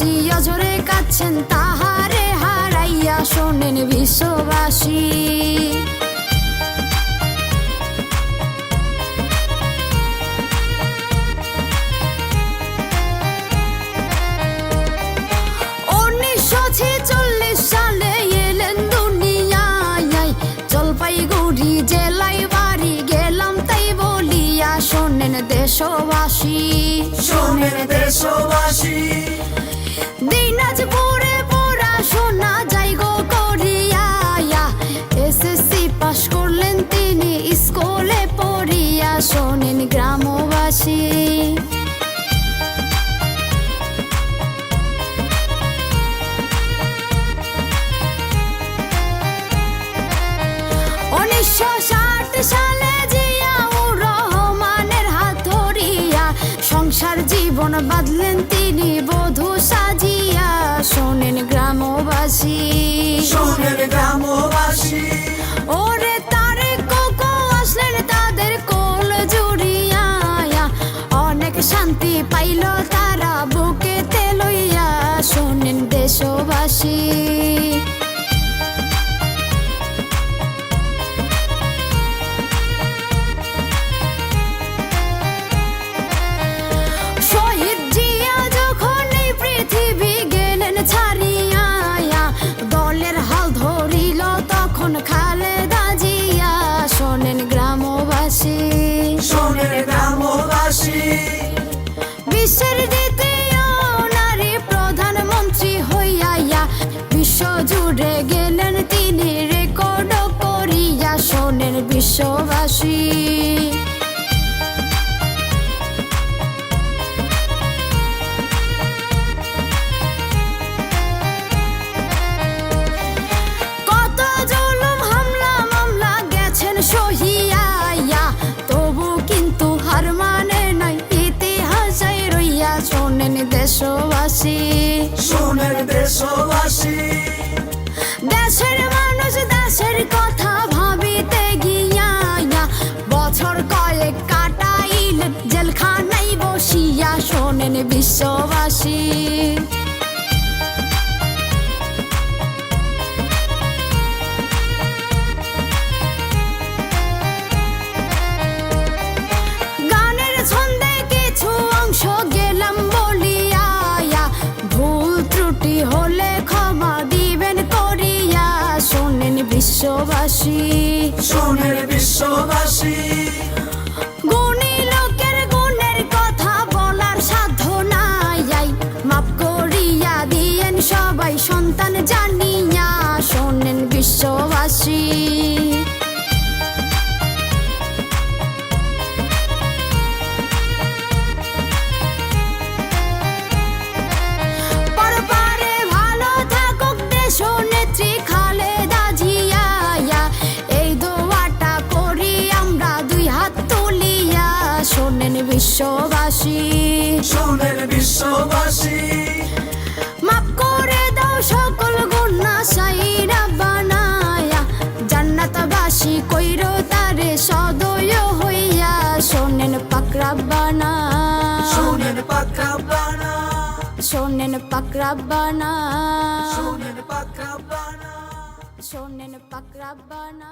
দেশবাসী অঝরে কাচ্ছেন তাহারে হারাইয়া, শোনেন বিশ্ববাসী। সালে এলেন দুনিয়ায়, জলপাইগুড়ি জেলায় বাড়ি গেলাম তাই বলিয়া, শোনেন দেশবাসী, শোনেন দেশবাসী। দিনাজপুরে পড়াশোনা যাই গো করিয়া, এসএসসি পাশ করলেন তিনি স্কুলে পড়িয়া, শোনেন গ্রামবাসী। সালে জিয়াউর রহমানের হাত ধরিয়া, সংসার জীবন বাঁধলেন তিনি বধূ সাজিয়া, শোনেন গ্রামবাসী, শোনেন গ্রামবাসী। ওরে তারে কোকো আসলেন তাদের কোল জুড়িয়া, অনেক শান্তি পাইল তারা বুকেতে লইয়া, শোনেন দেশবাসী। খালেদা জিয়া, শোনেন গ্রামবাসী, শোনেন গ্রামবাসী। বিশ্বের দ্বিতীয় নারী প্রধানমন্ত্রী হইয়া, বিশ্ব জুড়ে গেলেন তিনি রেকর্ড করিয়া, শোনেন বিশ্ববাসী। শোনেন দেশবাসী, শোনেন দেশবাসী। দেশের মানুষ দেশের কথা ভাবিতে গিয়া, বছর কয়েক কাটাইলেন জেলখানায় বসিয়া, শোনেন বিশ্ববাসী। গানের ছন্দে কিছু অংশ গেলাম বলিয়া, ভুল ত্রুটি হলে ক্ষমা দিবেন করিয়া, শোনেন বিশ্ববাসী, শোনেন বিশ্ববাসী। গুণী লোকের গুণের কথা বলার সাধ্য নাই, মাফ করিয়া দিয়েন সবাই সন্তান জানিয়া, শোনেন বিশ্ববাসী। নেত্রী খালেদা জিয়া, এই দোয়াটা করি আমরা দুই হাত তুলিয়া, শোনেন বিশ্ববাসী, শোনেন বিশ্ববাসী। মাফ করে দাও সকল গুনাহ সাইরা বানায়া, জান্নাতবাসী কইরো তারে সদয় হইয়া, শোনেন পাক রব্বানা, শোনেন পাক রব্বানা, শোনেন পাক রব্বানা, শোনেন পাক রব্বানা, শোনেন পাক রব্বানা।